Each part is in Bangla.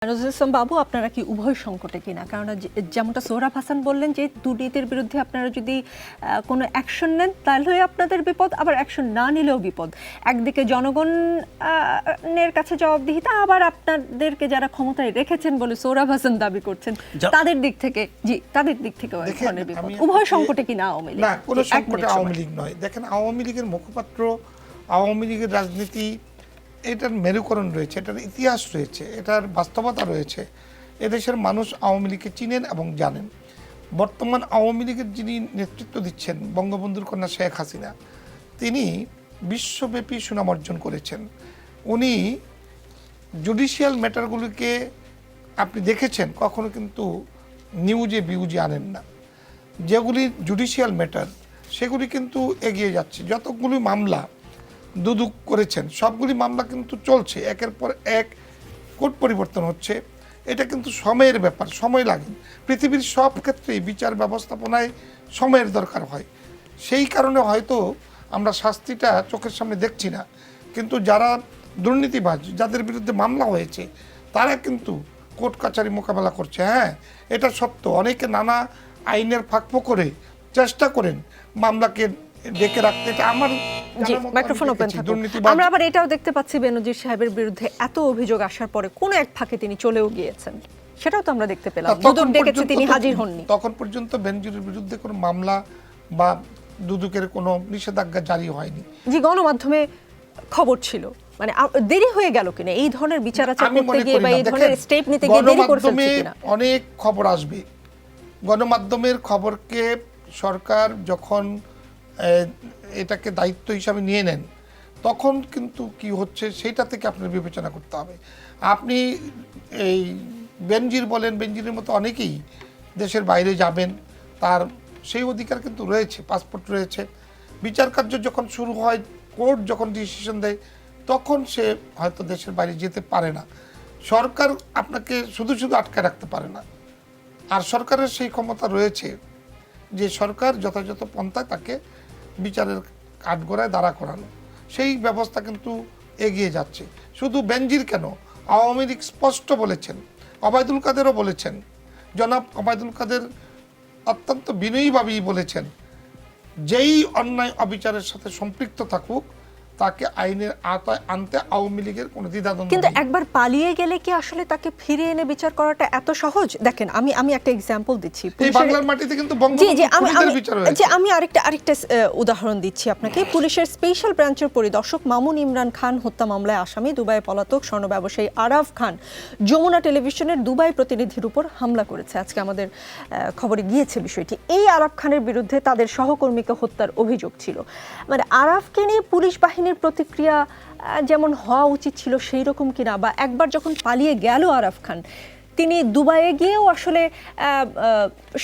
নজরুল ইসলাম বাবু, আপনারা কি উভয় সংকটে কিনা? কারণ যেমনটা সোহরাব হাসান বললেন যে দুর্নীতির বিরুদ্ধে আপনারা যদি কোনো অ্যাকশন নেন তাহলে আপনাদের বিপদ, আবার অ্যাকশন না নিলেও বিপদ। একদিকে জনগণের কাছে জবাবদিহিতা, আবার আপনাদেরকে যারা ক্ষমতায় রেখেছেন বলে সোহরাব হাসান দাবি করছেন তাদের দিক থেকে বিপদ। উভয় সংকটে কিনা আওয়ামী লীগ? না, কোনো সংকটে আওয়ামী লীগ নয়। দেখেন, আওয়ামী লীগের মুখপাত্র, আওয়ামী লীগের রাজনীতি, এটার মেরুকরণ রয়েছে, এটার ইতিহাস রয়েছে, এটার বাস্তবতা রয়েছে। এদেশের মানুষ আওয়ামী লীগকে চিনেন এবং জানেন। বর্তমান আওয়ামী লীগের যিনি নেতৃত্ব দিচ্ছেন, বঙ্গবন্ধুর কন্যা শেখ হাসিনা, তিনি বিশ্বব্যাপী সুনাম অর্জন করেছেন। উনি জুডিশিয়াল ম্যাটারগুলিকে আপনি দেখেছেন কখনো কিন্তু নিউজে বিউজে আনেন না। যেগুলি জুডিশিয়াল ম্যাটার সেগুলি কিন্তু এগিয়ে যাচ্ছে। যতগুলি মামলা দুদক করেছেন সবগুলি মামলা কিন্তু চলছে, একের পর এক কোর্ট পরিবর্তন হচ্ছে। এটা কিন্তু সময়ের ব্যাপার, সময় লাগে। পৃথিবীর সব ক্ষেত্রেই বিচার ব্যবস্থাপনায় সময়ের দরকার হয়। সেই কারণে হয়তো আমরা শাস্তিটা চোখের সামনে দেখছি না, কিন্তু যারা দুর্নীতিবাজ, যাদের বিরুদ্ধে মামলা হয়েছে, তারা কিন্তু কোর্ট কাছারি মোকাবেলা করছে। হ্যাঁ, এটা সত্য। অনেকে নানা আইনের ফাঁকফো করে চেষ্টা করেন মামলাকে ডেকে রাখতে। এটা আমার মাইক্রোফোন ওপেন থাকুক। আমরা আবার এটাও দেখতে পাচ্ছি বেনজির সাহেবের বিরুদ্ধে এত অভিযোগ আসার পরে কোন এক ফাঁকে তিনি চলেও গিয়েছেন, সেটাও তো আমরা দেখতে পেলাম। দুদক ডেকেছে, তিনি হাজির হননি। তখন পর্যন্ত বেনজিরের বিরুদ্ধে কোনো মামলা বা দুদকের কোনো নিষেধাজ্ঞা জারি হয়নি। জি, গণমাধ্যমে খবর ছিল, মানে দেরি হয়ে গেল কিনা এই ধরনের বিচার আচার করতে গিয়ে বা এই ধরনের স্টেপ নিতে গিয়ে দেরি করে ফেলছে কিনা? অনেক খবর আসবে। গণমাধ্যমের খবরকে সরকার যখন এটাকে দায়িত্ব হিসাবে নিয়ে নেন, তখন কিন্তু কি হচ্ছে সেটা থেকে আপনার বিবেচনা করতে হবে। আপনি এই বেনজির বলেন, বেনজিরের মতো অনেকেই দেশের বাইরে যাবেন, তার সেই অধিকার কিন্তু রয়েছে, পাসপোর্ট রয়েছে। বিচার কার্য যখন শুরু হয়, কোর্ট যখন ডিসিশন দেয়, তখন সে হয়তো দেশের বাইরে যেতে পারে না। সরকার আপনাকে শুধু শুধু আটকে রাখতে পারে না। আর সরকারের সেই ক্ষমতা রয়েছে যে সরকার যথাযথ পন্থায় তাকে বিচারের কাঠগড়ায় দাঁড়া করানো, সেই ব্যবস্থা কিন্তু এগিয়ে যাচ্ছে। শুধু বেনজির কেন, আওয়ামী লীগ স্পষ্ট বলেছেন, ওবায়দুল কাদেরও বলেছেন, জনাব ওবায়দুল কাদের অত্যন্ত বিনয়ীভাবেই বলেছেন, যেই অন্যায় অবিচারের সাথে সম্পৃক্ত থাকুক তাকে আইনের আওতায় আনতে আওয়ামী লীগের কোনো দ্বিধাদ্বন্দ্ব নেই। কিন্তু একবার পালিয়ে গেলে কি আসলে তাকে ফিরে এনে বিচার করাটা এত সহজ? দেখেন, আমি একটা এক্সাম্পল দিচ্ছি। এই বাংলার মাটিতে কিন্তু বঙ্গবন্ধুর বিচার হয়েছে। আমি আরেকটা উদাহরণ দিচ্ছি আপনাকে। পুলিশের স্পেশাল ব্রাঞ্চের পরিদর্শক মামুন ইমরান খান হত্যা মামলায় আসামি দুবাই পলাতক স্বর্ণ ব্যবসায়ী আরাফ খান যমুনা টেলিভিশনের দুবাই প্রতিনিধির উপর হামলা করেছে। আজকে আমাদের খবরে গিয়েছে বিষয়টি। এই আরাফ খানের বিরুদ্ধে তাদের সহকর্মীকে হত্যার অভিযোগ ছিল। মানে আরাফকে নিয়ে পুলিশ বাহিনীর প্রতিক্রিয়া যেমন হওয়া উচিত ছিল সেই রকম কিনা, বা একবার যখন পালিয়ে গেল আরাফ খান, তিনি দুবাইয়ে গিয়েও আসলে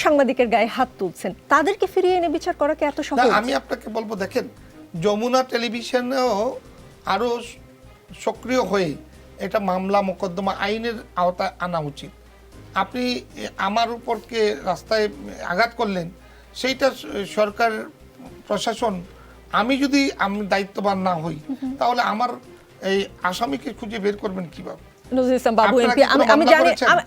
সাংবাদিকের গায়ে হাত তুলছেন, তাদেরকে ফিরিয়ে এনে বিচার করা কি এত সহজ? আমি আপনাকে বলবো, দেখেন, যমুনা টেলিভিশনেও আরো সক্রিয় হয়ে এটা মামলা মোকদ্দমা আইনের আওতায় আনা উচিত। আপনি আমার উপরকে রাস্তায় আঘাত করলেন, সেইটা সরকার প্রশাসন, আমি যদি দায়িত্ববান না হই, তাহলে আমার এই আসামিকে খুঁজে বের করবেন কিভাবে? নজরুল ইসলাম বাবু এমপি,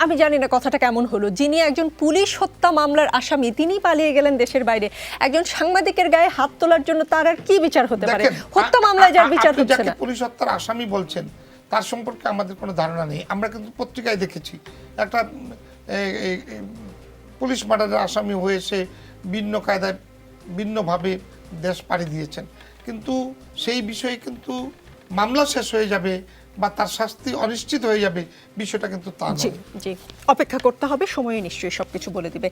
আমি জানি না কথাটা কেমন হলো। যিনি একজন পুলিশ হত্যা মামলার আসামি, তিনি পালিয়ে গেলেন দেশের বাইরে, একজন সাংবাদিকের গায়ে হাত তোলার জন্য তার আর কি বিচার হতে পারে? হত্যা মামলায় যার বিচার হচ্ছে না, পুলিশ হত্যার আসামি বলছেন, তার সম্পর্কে আমাদের কোনো ধারণা নেই। আমরা কিন্তু পত্রিকায় দেখেছি একটা পুলিশ মার্ডারের আসামি হয়ে সে ভিন্ন কায়দায় ভিন্নভাবে দেশ পাড়ি দিয়েছেন, কিন্তু সেই বিষয়ে কিন্তু মামলা শেষ হয়ে যাবে বা তার শাস্তি অনিশ্চিত হয়ে যাবে, বিষয়টা কিন্তু তা নয়। জি, অপেক্ষা করতে হবে, সময়ে নিশ্চয়ই সবকিছু বলে দিবে।